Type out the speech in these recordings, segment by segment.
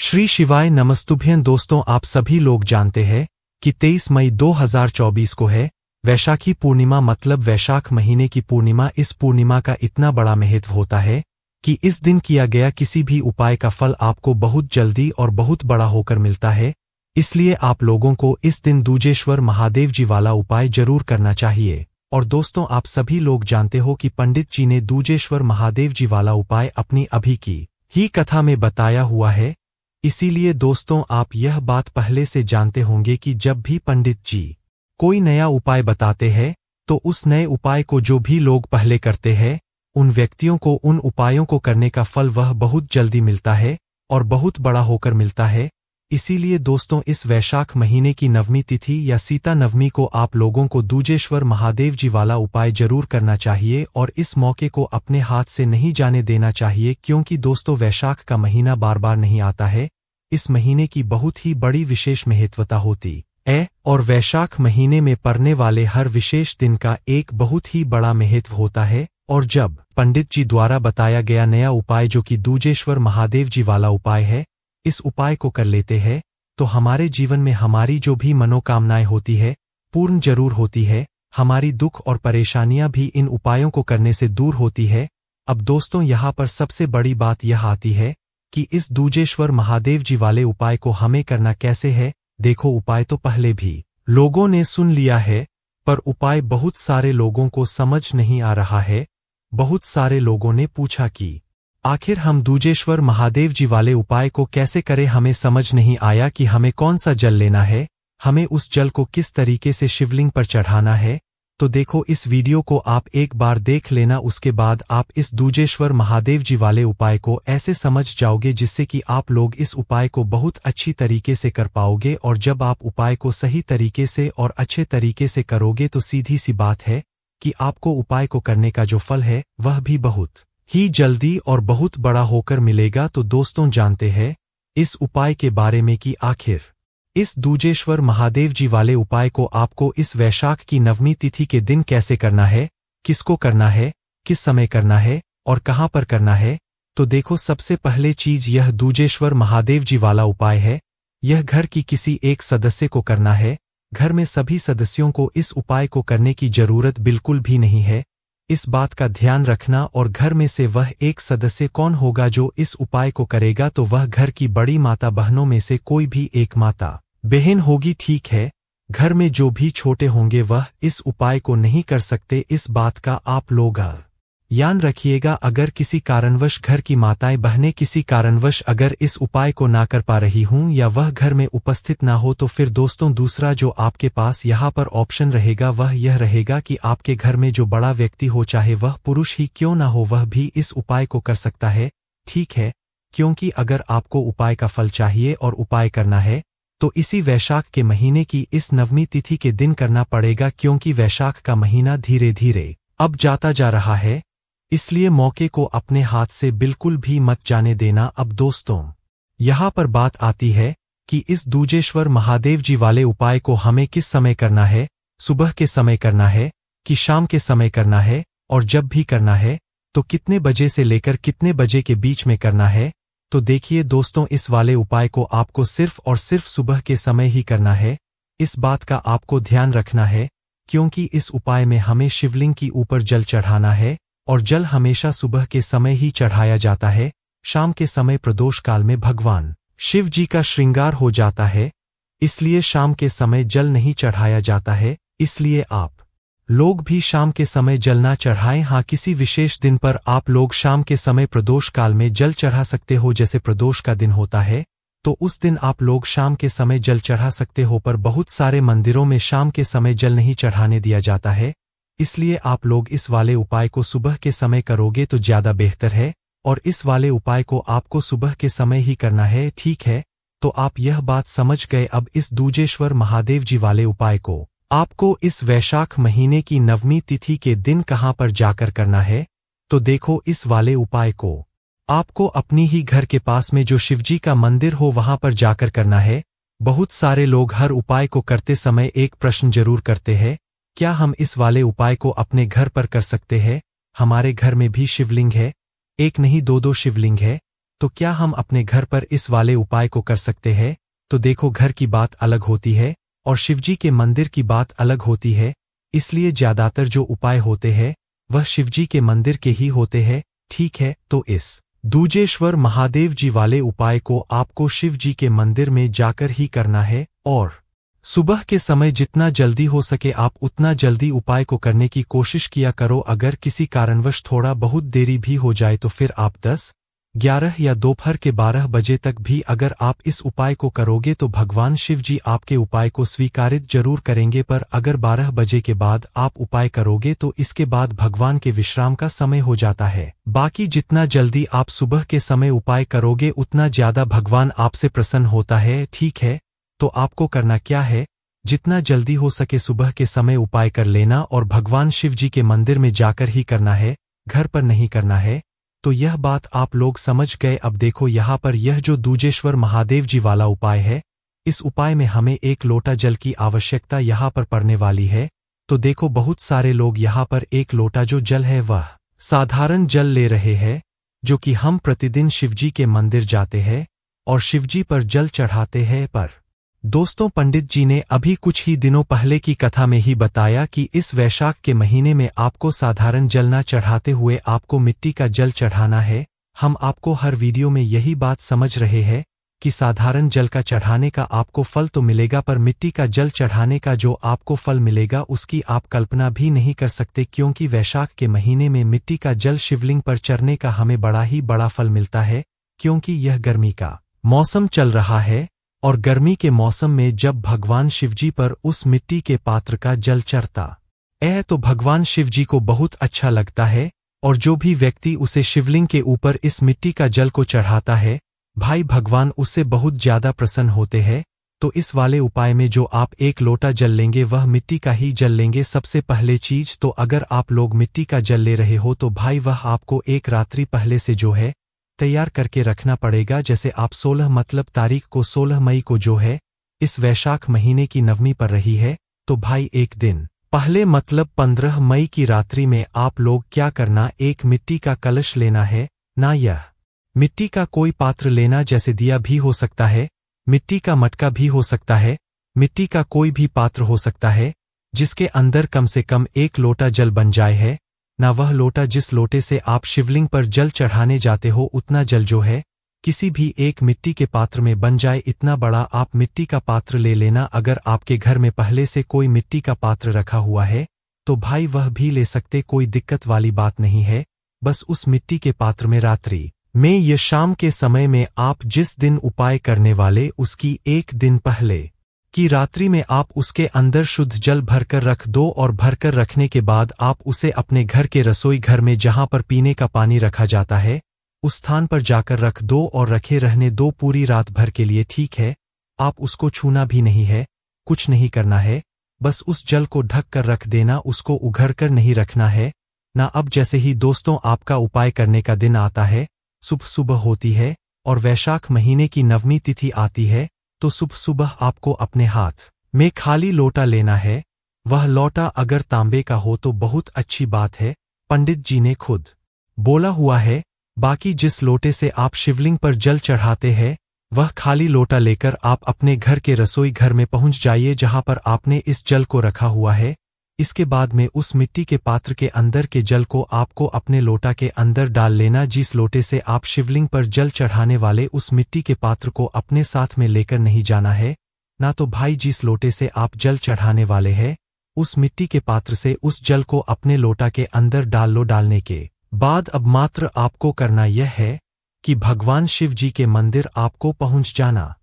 श्री शिवाय नमस्तुभ्यं। दोस्तों, आप सभी लोग जानते हैं कि 23 मई 2024 को है वैशाखी पूर्णिमा, मतलब वैशाख महीने की पूर्णिमा। इस पूर्णिमा का इतना बड़ा महत्व होता है कि इस दिन किया गया किसी भी उपाय का फल आपको बहुत जल्दी और बहुत बड़ा होकर मिलता है। इसलिए आप लोगों को इस दिन दूजेश्वर महादेव जी वाला उपाय जरूर करना चाहिए। और दोस्तों, आप सभी लोग जानते हो कि पंडित जी ने दूजेश्वर महादेव जी वाला उपाय अपनी अभी की ही कथा में बताया हुआ है। इसीलिए दोस्तों, आप यह बात पहले से जानते होंगे कि जब भी पंडित जी कोई नया उपाय बताते हैं तो उस नए उपाय को जो भी लोग पहले करते हैं उन व्यक्तियों को उन उपायों को करने का फल वह बहुत जल्दी मिलता है और बहुत बड़ा होकर मिलता है। इसीलिए दोस्तों, इस वैशाख महीने की नवमी तिथि या सीता नवमी को आप लोगों को दूजेश्वर महादेव जी वाला उपाय जरूर करना चाहिए और इस मौके को अपने हाथ से नहीं जाने देना चाहिए, क्योंकि दोस्तों वैशाख का महीना बार बार नहीं आता है। इस महीने की बहुत ही बड़ी विशेष महत्वता होती है और वैशाख महीने में पड़ने वाले हर विशेष दिन का एक बहुत ही बड़ा महत्व होता है। और जब पंडित जी द्वारा बताया गया नया उपाय जो कि दूजेश्वर महादेव जी वाला उपाय है, इस उपाय को कर लेते हैं तो हमारे जीवन में हमारी जो भी मनोकामनाएं होती है पूर्ण जरूर होती है। हमारी दुख और परेशानियां भी इन उपायों को करने से दूर होती है। अब दोस्तों, यहाँ पर सबसे बड़ी बात यह आती है कि इस दूजेश्वर महादेव जी वाले उपाय को हमें करना कैसे है। देखो, उपाय तो पहले भी लोगों ने सुन लिया है, पर उपाय बहुत सारे लोगों को समझ नहीं आ रहा है। बहुत सारे लोगों ने पूछा कि आखिर हम दूजेश्वर महादेव जी वाले उपाय को कैसे करें। हमें समझ नहीं आया कि हमें कौन सा जल लेना है, हमें उस जल को किस तरीके से शिवलिंग पर चढ़ाना है। तो देखो, इस वीडियो को आप एक बार देख लेना, उसके बाद आप इस दूजेश्वर महादेव जी वाले उपाय को ऐसे समझ जाओगे जिससे कि आप लोग इस उपाय को बहुत अच्छी तरीके से कर पाओगे। और जब आप उपाय को सही तरीके से और अच्छे तरीके से करोगे तो सीधी सी बात है कि आपको उपाय को करने का जो फल है वह भी बहुत ही जल्दी और बहुत बड़ा होकर मिलेगा। तो दोस्तों, जानते हैं इस उपाय के बारे में कि आखिर इस दूजेश्वर महादेव जी वाले उपाय को आपको इस वैशाख की नवमी तिथि के दिन कैसे करना है, किसको करना है, किस समय करना है और कहां पर करना है। तो देखो, सबसे पहले चीज यह दूजेश्वर महादेव जी वाला उपाय है, यह घर की किसी एक सदस्य को करना है। घर में सभी सदस्यों को इस उपाय को करने की जरूरत बिल्कुल भी नहीं है। इस बात का ध्यान रखना। और घर में से वह एक सदस्य कौन होगा जो इस उपाय को करेगा, तो वह घर की बड़ी माता बहनों में से कोई भी एक माता बहन होगी, ठीक है। घर में जो भी छोटे होंगे वह इस उपाय को नहीं कर सकते। इस बात का आप लोग ध्यान रखिएगा। अगर किसी कारणवश घर की माताएं बहनें किसी कारणवश अगर इस उपाय को ना कर पा रही हूं या वह घर में उपस्थित ना हो, तो फिर दोस्तों दूसरा जो आपके पास यहाँ पर ऑप्शन रहेगा वह यह रहेगा कि आपके घर में जो बड़ा व्यक्ति हो, चाहे वह पुरुष ही क्यों ना हो, वह भी इस उपाय को कर सकता है, ठीक है। क्योंकि अगर आपको उपाय का फल चाहिए और उपाय करना है तो इसी वैशाख के महीने की इस नवमी तिथि के दिन करना पड़ेगा, क्योंकि वैशाख का महीना धीरे धीरे अब जाता जा रहा है। इसलिए मौके को अपने हाथ से बिल्कुल भी मत जाने देना। अब दोस्तों, यहाँ पर बात आती है कि इस दूजेश्वर महादेव जी वाले उपाय को हमें किस समय करना है, सुबह के समय करना है कि शाम के समय करना है, और जब भी करना है तो कितने बजे से लेकर कितने बजे के बीच में करना है। तो देखिए दोस्तों, इस वाले उपाय को आपको सिर्फ और सिर्फ सुबह के समय ही करना है। इस बात का आपको ध्यान रखना है, क्योंकि इस उपाय में हमें शिवलिंग की ऊपर जल चढ़ाना है और जल हमेशा सुबह के समय ही चढ़ाया जाता है। शाम के समय प्रदोष काल में भगवान शिव जी का श्रृंगार हो जाता है, इसलिए शाम के समय जल नहीं चढ़ाया जाता है। इसलिए आप लोग भी शाम के समय जल ना चढ़ाएं। हाँ, किसी विशेष दिन पर आप लोग शाम के समय प्रदोष काल में जल चढ़ा सकते हो। जैसे प्रदोष का दिन होता है तो उस दिन आप लोग शाम के समय जल चढ़ा सकते हो, पर बहुत सारे मंदिरों में शाम के समय जल नहीं चढ़ाने दिया जाता है। इसलिए आप लोग इस वाले उपाय को सुबह के समय करोगे तो ज्यादा बेहतर है, और इस वाले उपाय को आपको सुबह के समय ही करना है, ठीक है। तो आप यह बात समझ गए। अब इस दूजेश्वर महादेव जी वाले उपाय को आपको इस वैशाख महीने की नवमी तिथि के दिन कहां पर जाकर करना है। तो देखो, इस वाले उपाय को आपको अपनी ही घर के पास में जो शिवजी का मंदिर हो वहां पर जाकर करना है। बहुत सारे लोग हर उपाय को करते समय एक प्रश्न जरूर करते हैं, क्या हम इस वाले उपाय को अपने घर पर कर सकते हैं? हमारे घर में भी शिवलिंग है, एक नहीं दो शिवलिंग है। तो क्या हम अपने घर पर इस वाले उपाय को कर सकते हैं? तो देखो, घर की बात अलग होती है और शिवजी के मंदिर की बात अलग होती है, इसलिए ज्यादातर जो उपाय होते हैं वह शिवजी के मंदिर के ही होते हैं। ठीक है, तो इस दूजेश्वर महादेव जी वाले उपाय को आपको शिव जी के मंदिर में जाकर ही करना है और सुबह के समय जितना जल्दी हो सके आप उतना जल्दी उपाय को करने की कोशिश किया करो। अगर किसी कारणवश थोड़ा बहुत देरी भी हो जाए तो फिर आप 10, 11 या दोपहर के 12 बजे तक भी अगर आप इस उपाय को करोगे तो भगवान शिव जी आपके उपाय को स्वीकारित जरूर करेंगे। पर अगर 12 बजे के बाद आप उपाय करोगे तो इसके बाद भगवान के विश्राम का समय हो जाता है। बाकी जितना जल्दी आप सुबह के समय उपाय करोगे उतना ज्यादा भगवान आपसे प्रसन्न होता है। ठीक है, तो आपको करना क्या है, जितना जल्दी हो सके सुबह के समय उपाय कर लेना और भगवान शिव जी के मंदिर में जाकर ही करना है, घर पर नहीं करना है। तो यह बात आप लोग समझ गए। अब देखो, यहाँ पर यह जो दूजेश्वर महादेव जी वाला उपाय है, इस उपाय में हमें 1 लोटा जल की आवश्यकता यहाँ पर पड़ने वाली है। तो देखो, बहुत सारे लोग यहाँ पर 1 लोटा जो जल है वह साधारण जल ले रहे हैं, जो कि हम प्रतिदिन शिवजी के मंदिर जाते हैं और शिवजी पर जल चढ़ाते हैं। पर दोस्तों, पंडित जी ने अभी कुछ ही दिनों पहले की कथा में ही बताया कि इस वैशाख के महीने में आपको साधारण जल न चढ़ाते हुए आपको मिट्टी का जल चढ़ाना है। हम आपको हर वीडियो में यही बात समझ रहे हैं कि साधारण जल का चढ़ाने का आपको फल तो मिलेगा, पर मिट्टी का जल चढ़ाने का जो आपको फल मिलेगा उसकी आप कल्पना भी नहीं कर सकते, क्योंकि वैशाख के महीने में मिट्टी का जल शिवलिंग पर चढ़ने का हमें बड़ा ही बड़ा फल मिलता है। क्योंकि यह गर्मी का मौसम चल रहा है और गर्मी के मौसम में जब भगवान शिवजी पर उस मिट्टी के पात्र का जल चढ़ता है तो भगवान शिवजी को बहुत अच्छा लगता है और जो भी व्यक्ति उसे शिवलिंग के ऊपर इस मिट्टी का जल को चढ़ाता है, भाई भगवान उससे बहुत ज्यादा प्रसन्न होते हैं। तो इस वाले उपाय में जो आप 1 लोटा जल लेंगे वह मिट्टी का ही जल लेंगे। सबसे पहले चीज तो अगर आप लोग मिट्टी का जल ले रहे हो तो भाई वह आपको 1 रात्रि पहले से जो है तैयार करके रखना पड़ेगा। जैसे आप 16 मतलब तारीख को 16 मई को जो है इस वैशाख महीने की नवमी पर रही है, तो भाई 1 दिन पहले मतलब 15 मई की रात्रि में आप लोग क्या करना, 1 मिट्टी का कलश लेना है ना, यह मिट्टी का कोई पात्र लेना, जैसे दिया भी हो सकता है, मिट्टी का मटका भी हो सकता है, मिट्टी का कोई भी पात्र हो सकता है जिसके अंदर कम से कम 1 लोटा जल बन जाए है ना। वह लोटा जिस लोटे से आप शिवलिंग पर जल चढ़ाने जाते हो उतना जल जो है किसी भी एक मिट्टी के पात्र में बन जाए, इतना बड़ा आप मिट्टी का पात्र ले लेना। अगर आपके घर में पहले से कोई मिट्टी का पात्र रखा हुआ है तो भाई वह भी ले सकते, कोई दिक्कत वाली बात नहीं है। बस उस मिट्टी के पात्र में रात्रि में या शाम के समय में आप जिस दिन उपाय करने वाले उसकी 1 दिन पहले की रात्रि में आप उसके अंदर शुद्ध जल भरकर रख दो और भरकर रखने के बाद आप उसे अपने घर के रसोई घर में जहां पर पीने का पानी रखा जाता है उस स्थान पर जाकर रख दो और रखे रहने दो पूरी रात भर के लिए। ठीक है, आप उसको छूना भी नहीं है, कुछ नहीं करना है, बस उस जल को ढक कर रख देना, उसको उघड़ कर नहीं रखना है ना। अब जैसे ही दोस्तों आपका उपाय करने का दिन आता है, सुबह सुबह होती है और वैशाख महीने की नवमी तिथि आती है, तो सुबह सुबह आपको अपने हाथ में खाली लोटा लेना है। वह लोटा अगर तांबे का हो तो बहुत अच्छी बात है, पंडित जी ने खुद बोला हुआ है। बाकी जिस लोटे से आप शिवलिंग पर जल चढ़ाते हैं वह खाली लोटा लेकर आप अपने घर के रसोई घर में पहुंच जाइए जहां पर आपने इस जल को रखा हुआ है। इसके बाद में उस मिट्टी के पात्र के अंदर के जल को आपको अपने लोटा के अंदर डाल लेना। जिस लोटे से आप शिवलिंग पर जल चढ़ाने वाले उस मिट्टी के पात्र को अपने साथ में लेकर नहीं जाना है ना। तो भाई जिस लोटे से आप जल चढ़ाने वाले हैं उस मिट्टी के पात्र से उस जल को अपने लोटा के अंदर डाल लो। डालने के बाद अब मात्र आपको करना यह है कि भगवान शिव जी के मंदिर आपको पहुंच जाना।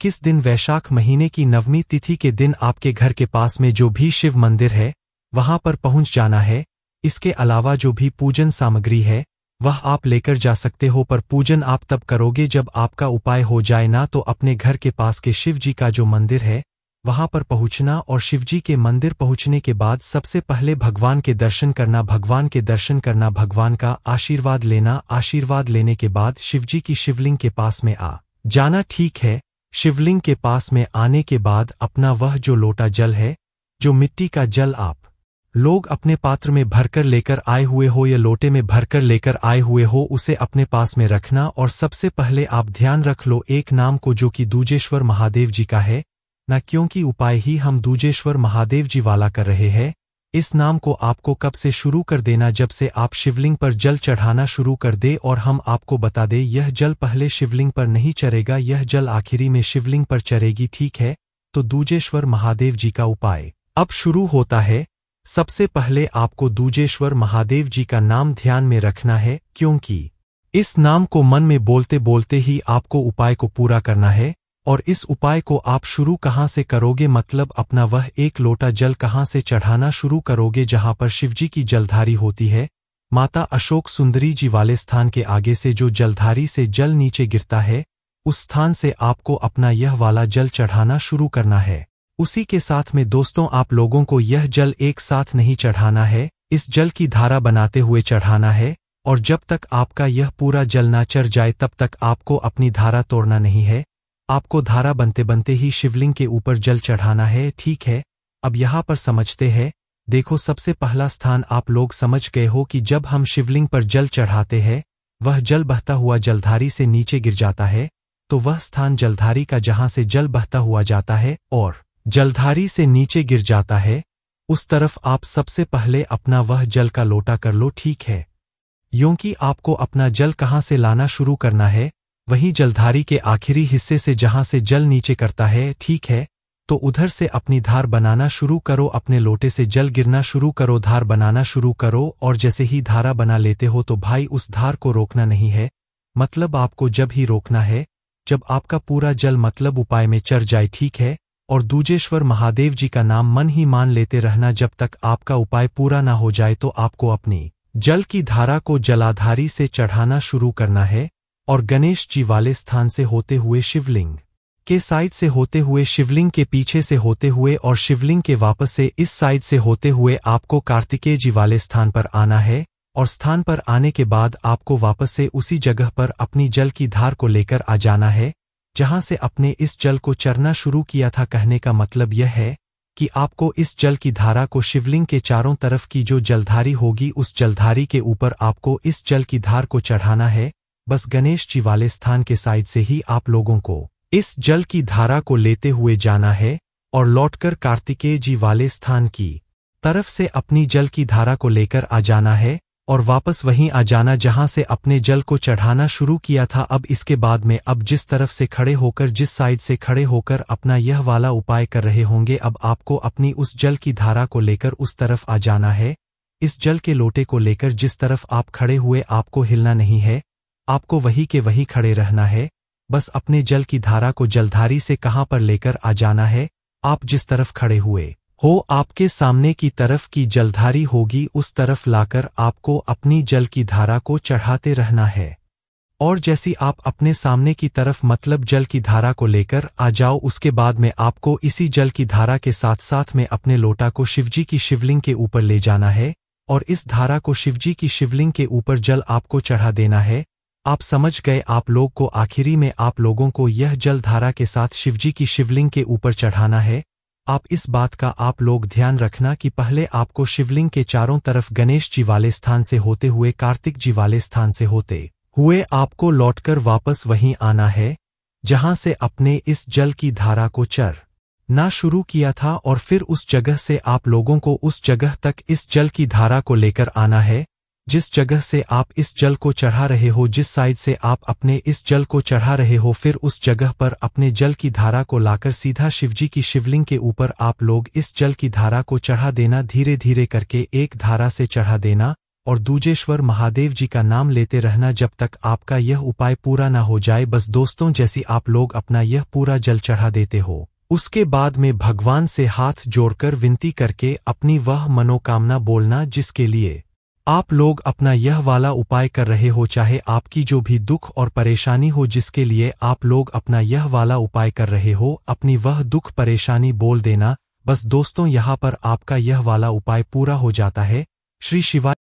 किस दिन? वैशाख महीने की नवमी तिथि के दिन आपके घर के पास में जो भी शिव मंदिर है वहां पर पहुंच जाना है। इसके अलावा जो भी पूजन सामग्री है वह आप लेकर जा सकते हो, पर पूजन आप तब करोगे जब आपका उपाय हो जाए ना। तो अपने घर के पास के शिव जी का जो मंदिर है वहां पर पहुंचना और शिवजी के मंदिर पहुंचने के बाद सबसे पहले भगवान के दर्शन करना। भगवान के दर्शन करना, भगवान का आशीर्वाद लेना। आशीर्वाद लेने के बाद शिवजी की शिवलिंग के पास में आ जाना। ठीक है, शिवलिंग के पास में आने के बाद अपना वह जो लोटा जल है, जो मिट्टी का जल आप लोग अपने पात्र में भरकर लेकर आए हुए हो या लोटे में भरकर लेकर आए हुए हो, उसे अपने पास में रखना। और सबसे पहले आप ध्यान रख लो एक नाम को जो कि दूजेश्वर महादेव जी का है ना, क्योंकि उपाय ही हम दूजेश्वर महादेव जी वाला कर रहे हैं। इस नाम को आपको कब से शुरू कर देना, जब से आप शिवलिंग पर जल चढ़ाना शुरू कर दे। और हम आपको बता दे यह जल पहले शिवलिंग पर नहीं चढ़ेगा, यह जल आखिरी में शिवलिंग पर चढ़ेगी, ठीक है। तो दूजेश्वर महादेव जी का उपाय अब शुरू होता है। सबसे पहले आपको दूजेश्वर महादेव जी का नाम ध्यान में रखना है, क्योंकि इस नाम को मन में बोलते बोलते ही आपको उपाय को पूरा करना है। और इस उपाय को आप शुरू कहाँ से करोगे, मतलब अपना वह एक लोटा जल कहाँ से चढ़ाना शुरू करोगे जहां पर शिवजी की जलधारी होती है। माता अशोक सुंदरी जी वाले स्थान के आगे से जो जलधारी से जल नीचे गिरता है, उस स्थान से आपको अपना यह वाला जल चढ़ाना शुरू करना है। उसी के साथ में दोस्तों आप लोगों को यह जल एक साथ नहीं चढ़ाना है, इस जल की धारा बनाते हुए चढ़ाना है। और जब तक आपका यह पूरा जल ना चढ़ जाए तब तक आपको अपनी धारा तोड़ना नहीं है। आपको धारा बनते बनते ही शिवलिंग के ऊपर जल चढ़ाना है, ठीक है। अब यहाँ पर समझते हैं। देखो सबसे पहला स्थान आप लोग समझ गए हो कि जब हम शिवलिंग पर जल चढ़ाते हैं वह जल बहता हुआ जलधारी से नीचे गिर जाता है। तो वह स्थान जलधारी का जहां से जल बहता हुआ जाता है और जलधारी से नीचे गिर जाता है, उस तरफ आप सबसे पहले अपना वह जल का लोटा कर लो, ठीक है। यूं कि आपको अपना जल कहाँ से लाना शुरू करना है, वही जलधारी के आखिरी हिस्से से जहां से जल नीचे करता है, ठीक है। तो उधर से अपनी धार बनाना शुरू करो, अपने लोटे से जल गिरना शुरू करो, धार बनाना शुरू करो। और जैसे ही धारा बना लेते हो तो भाई उस धार को रोकना नहीं है, मतलब आपको जब ही रोकना है जब आपका पूरा जल मतलब उपाय में चढ़ जाए, ठीक है। और दूजेश्वर महादेव जी का नाम मन ही मान लेते रहना जब तक आपका उपाय पूरा ना हो जाए। तो आपको अपनी जल की धारा को जलाधारी से चढ़ाना शुरू करना है और गणेश जी वाले स्थान से होते हुए शिवलिंग के साइड से होते हुए, शिवलिंग के पीछे से होते हुए और शिवलिंग के वापस से इस साइड से होते हुए आपको कार्तिकेय जी वाले स्थान पर आना है। और स्थान पर आने के बाद आपको वापस से उसी जगह पर अपनी जल की धार को लेकर आ जाना है जहां से अपने इस जल को चरना शुरू किया था। कहने का मतलब यह है कि आपको इस जल की धारा को शिवलिंग के चारों तरफ की जो जलधारी होगी उस जलधारी के ऊपर आपको इस जल की धार को चढ़ाना है। बस गणेश जी वाले स्थान के साइड से ही आप लोगों को इस जल की धारा को लेते हुए जाना है और लौटकर कार्तिकेय जी वाले स्थान की तरफ से अपनी जल की धारा को लेकर आ जाना है और वापस वहीं आ जाना जहां से अपने जल को चढ़ाना शुरू किया था। अब इसके बाद में अब जिस तरफ से खड़े होकर, जिस साइड से खड़े होकर अपना यह वाला उपाय कर रहे होंगे, अब आपको अपनी उस जल की धारा को लेकर उस तरफ आ जाना है। इस जल के लोटे को लेकर जिस तरफ आप खड़े हुए आपको हिलना नहीं है, आपको वही के वही खड़े रहना है। बस अपने जल की धारा को जलधारी से कहां पर लेकर आ जाना है, आप जिस तरफ खड़े हुए हो आपके सामने की तरफ की जलधारी होगी, उस तरफ लाकर आपको अपनी जल की धारा को चढ़ाते रहना है। और जैसी आप अपने सामने की तरफ मतलब जल की धारा को लेकर आ जाओ, उसके बाद में आपको इसी जल की धारा के साथ साथ में अपने लोटा को शिवजी की शिवलिंग के ऊपर ले जाना है और इस धारा को शिवजी की शिवलिंग के ऊपर जल आपको चढ़ा देना है। आप समझ गए। आप लोग को आखिरी में आप लोगों को यह जल धारा के साथ शिवजी की शिवलिंग के ऊपर चढ़ाना है। आप इस बात का आप लोग ध्यान रखना कि पहले आपको शिवलिंग के चारों तरफ गणेश जी वाले स्थान से होते हुए कार्तिक जी वाले स्थान से होते हुए आपको लौटकर वापस वहीं आना है जहां से अपने इस जल की धारा को चढ़ना शुरू किया था। और फिर उस जगह से आप लोगों को उस जगह तक इस जल की धारा को लेकर आना है जिस जगह से आप इस जल को चढ़ा रहे हो, जिस साइड से आप अपने इस जल को चढ़ा रहे हो। फिर उस जगह पर अपने जल की धारा को लाकर सीधा शिवजी की शिवलिंग के ऊपर आप लोग इस जल की धारा को चढ़ा देना, धीरे धीरे करके एक धारा से चढ़ा देना और दूजेश्वर महादेव जी का नाम लेते रहना जब तक आपका यह उपाय पूरा ना हो जाए। बस दोस्तों, जैसी आप लोग अपना यह पूरा जल चढ़ा देते हो, उसके बाद में भगवान से हाथ जोड़कर विनती करके अपनी वह मनोकामना बोलना जिसके लिए आप लोग अपना यह वाला उपाय कर रहे हो, चाहे आपकी जो भी दुख और परेशानी हो जिसके लिए आप लोग अपना यह वाला उपाय कर रहे हो, अपनी वह दुख परेशानी बोल देना। बस दोस्तों, यहाँ पर आपका यह वाला उपाय पूरा हो जाता है। श्री शिवाय।